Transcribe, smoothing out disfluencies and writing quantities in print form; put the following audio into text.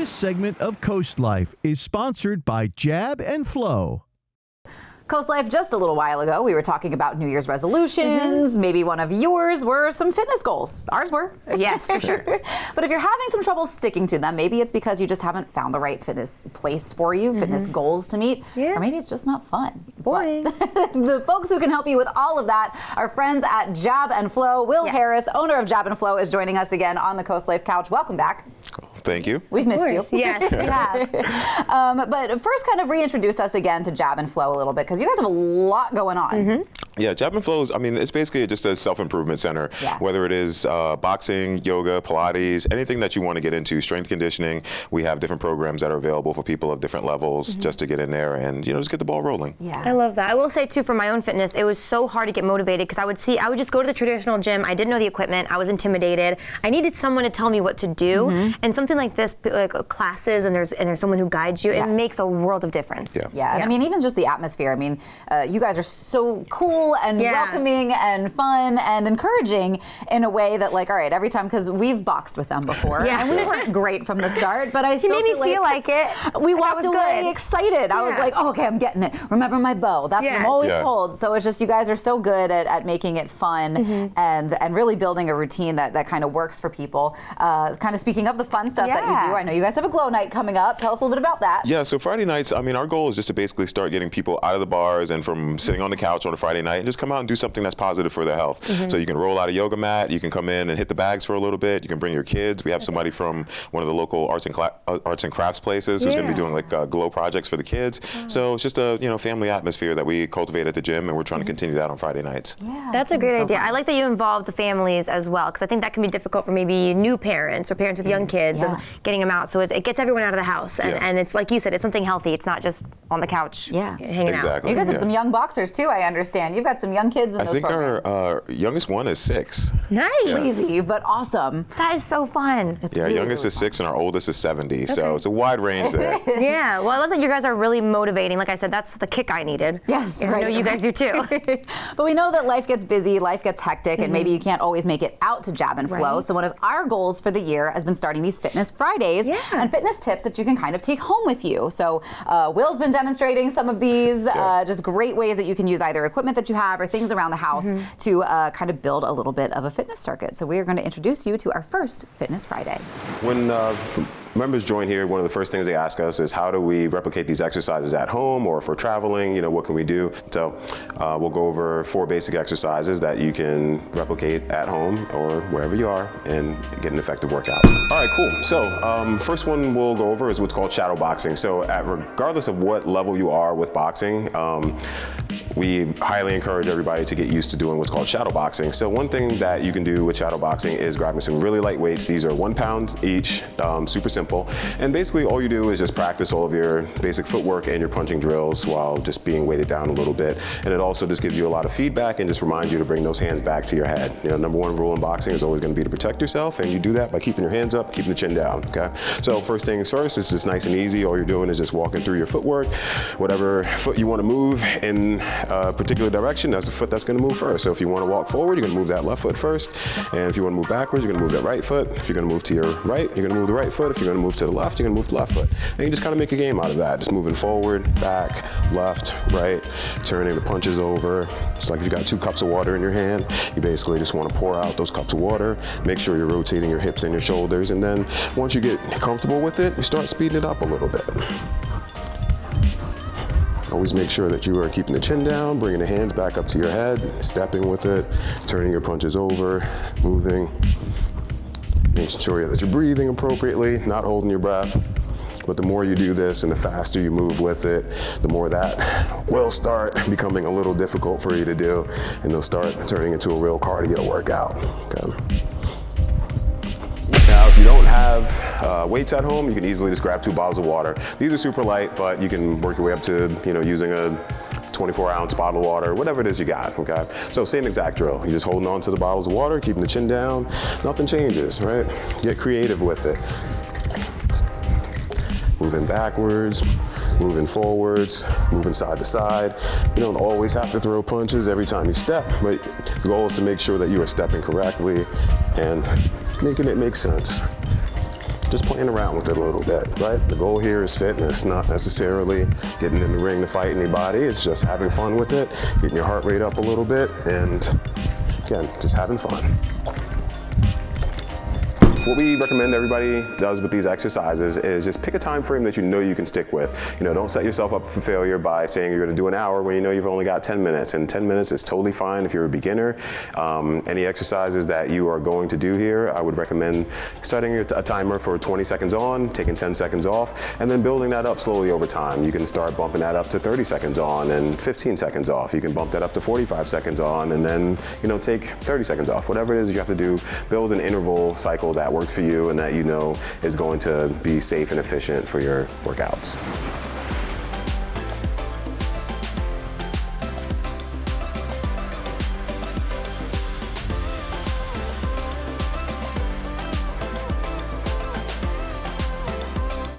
This segment of CoastLife is sponsored by Jab and Flow. CoastLife, just a little while ago, we were talking about New Year's resolutions. Maybe one of yours were some fitness goals. Ours were. Yes, for sure. But if you're having some trouble sticking to them, maybe it's because you just haven't found the right fitness place for you, fitness goals to meet, or maybe it's just not fun. Boring. The folks who can help you with all of that are friends at Jab and Flow. Will Harris, owner of Jab and Flow, is joining us again on the CoastLife couch. Welcome back. Thank you. We've missed you. Yes, we have. But first, kind of reintroduce us again to Jab and Flow a little bit, because you guys have a lot going on. Yeah, Jab and Flow is, it's basically just a self-improvement center. Yeah. Whether it is boxing, yoga, Pilates, anything that you want to get into, strength conditioning, we have different programs that are available for people of different levels just to get in there and, just get the ball rolling. Yeah. I love that. I will say, too, for my own fitness, it was so hard to get motivated because I would just go to the traditional gym. I didn't know the equipment. I was intimidated. I needed someone to tell me what to do. And something like this, like classes, and there's someone who guides you, it makes a world of difference. Yeah, and even just the atmosphere. You guys are so cool and welcoming and fun and encouraging in a way that, all right, every time, because we've boxed with them before, and we weren't great from the start, but I still made me feel like it. We walked away good. excited. I was like, oh, okay, I'm getting it. Remember my bow. That's what I'm always told. So it's just, you guys are so good at making it fun and really building a routine that kind of works for people. Kind of speaking of the fun stuff that you do, I know you guys have a glow night coming up. Tell us a little bit about that. Yeah, so Friday nights, our goal is just to basically start getting people out of the bars and from sitting on the couch on a Friday night and just come out and do something that's positive for their health. So you can roll out a yoga mat, you can come in and hit the bags for a little bit, you can bring your kids. We have somebody from one of the local arts and crafts places who's going to be doing glow projects for the kids. So it's just a family atmosphere that we cultivate at the gym, and we're trying to continue that on Friday nights. Yeah, that's a great idea. I like that you involve the families as well, because I think that can be difficult for maybe new parents or parents with young kids of getting them out. So it gets everyone out of the house, and it's like you said, it's something healthy. It's not just on the couch hanging out. You guys have some young boxers too, I understand. You've got some young kids in those programs. I think our youngest one is 6. Nice. Crazy, but awesome. That is so fun. It's really, youngest is 6 and our oldest is 70. So it's a wide range there. Yeah, well, I love that you guys are really motivating. Like I said, that's the kick I needed. Yes, I know you guys do too. But we know that life gets busy, life gets hectic, and maybe you can't always make it out to Jab and Flow. So one of our goals for the year has been starting these Fitness Fridays and fitness tips that you can kind of take home with you. So Will's been demonstrating some of these, just great ways that you can use either equipment that you have or things around the house to kind of build a little bit of a fitness circuit. So we are going to introduce you to our first Fitness Friday. When members join here, one of the first things they ask us is, how do we replicate these exercises at home, or if we're traveling, what can we do? So we'll go over 4 basic exercises that you can replicate at home or wherever you are and get an effective workout. All right, cool. So first one we'll go over is what's called shadow boxing. So regardless of what level you are with boxing, we highly encourage everybody to get used to doing what's called shadow boxing. So one thing that you can do with shadow boxing is grabbing some really light weights. These are 1 pound each, super simple. And basically all you do is just practice all of your basic footwork and your punching drills while just being weighted down a little bit. And it also just gives you a lot of feedback and just reminds you to bring those hands back to your head. Number 1 rule in boxing is always going to be to protect yourself, and you do that by keeping your hands up, keeping the chin down, okay? So first things first, it's just nice and easy. All you're doing is just walking through your footwork. Whatever foot you want to move in a particular direction, that's the foot that's going to move first. So if you want to walk forward, you're going to move that left foot first. And if you want to move backwards, you're going to move that right foot. If you're going to move to your right, you're going to move the right foot. If you're going to move to the left, you're going to move the left foot. And you just kind of make a game out of that. Just moving forward, back, left, right, turning the punches over. It's like if you got 2 cups of water in your hand, you basically just want to pour out those cups of water. Make sure you're rotating your hips and your shoulders. And then once you get comfortable with it, you start speeding it up a little bit. Always make sure that you are keeping the chin down, bringing the hands back up to your head, stepping with it, turning your punches over, moving, making sure that you're breathing appropriately, not holding your breath. But the more you do this and the faster you move with it, the more that will start becoming a little difficult for you to do, and it'll start turning into a real cardio workout. Okay. Now, if you don't have weights at home, you can easily just grab 2 bottles of water. These are super light, but you can work your way up to, using a 24-ounce bottle of water, whatever it is you got, okay? So same exact drill. You're just holding on to the bottles of water, keeping the chin down. Nothing changes, right? Get creative with it. Moving backwards, moving forwards, moving side to side. You don't always have to throw punches every time you step, but the goal is to make sure that you are stepping correctly and making it make sense. just playing around with it a little bit, right? The goal here is fitness, not necessarily getting in the ring to fight anybody. It's just having fun with it, getting your heart rate up a little bit, and again, just having fun. What we recommend everybody does with these exercises is just pick a time frame that you know you can stick with. You know, don't set yourself up for failure by saying you're going to do an hour when you know you've only got 10 minutes. And 10 minutes is totally fine if you're a beginner. Any exercises that you are going to do here, I would recommend setting a timer for 20 seconds on, taking 10 seconds off, and then building that up slowly over time. You can start bumping that up to 30 seconds on and 15 seconds off. You can bump that up to 45 seconds on and then, you know, take 30 seconds off. Whatever it is you have to do, build an interval cycle that works for you and that you know is going to be safe and efficient for your workouts.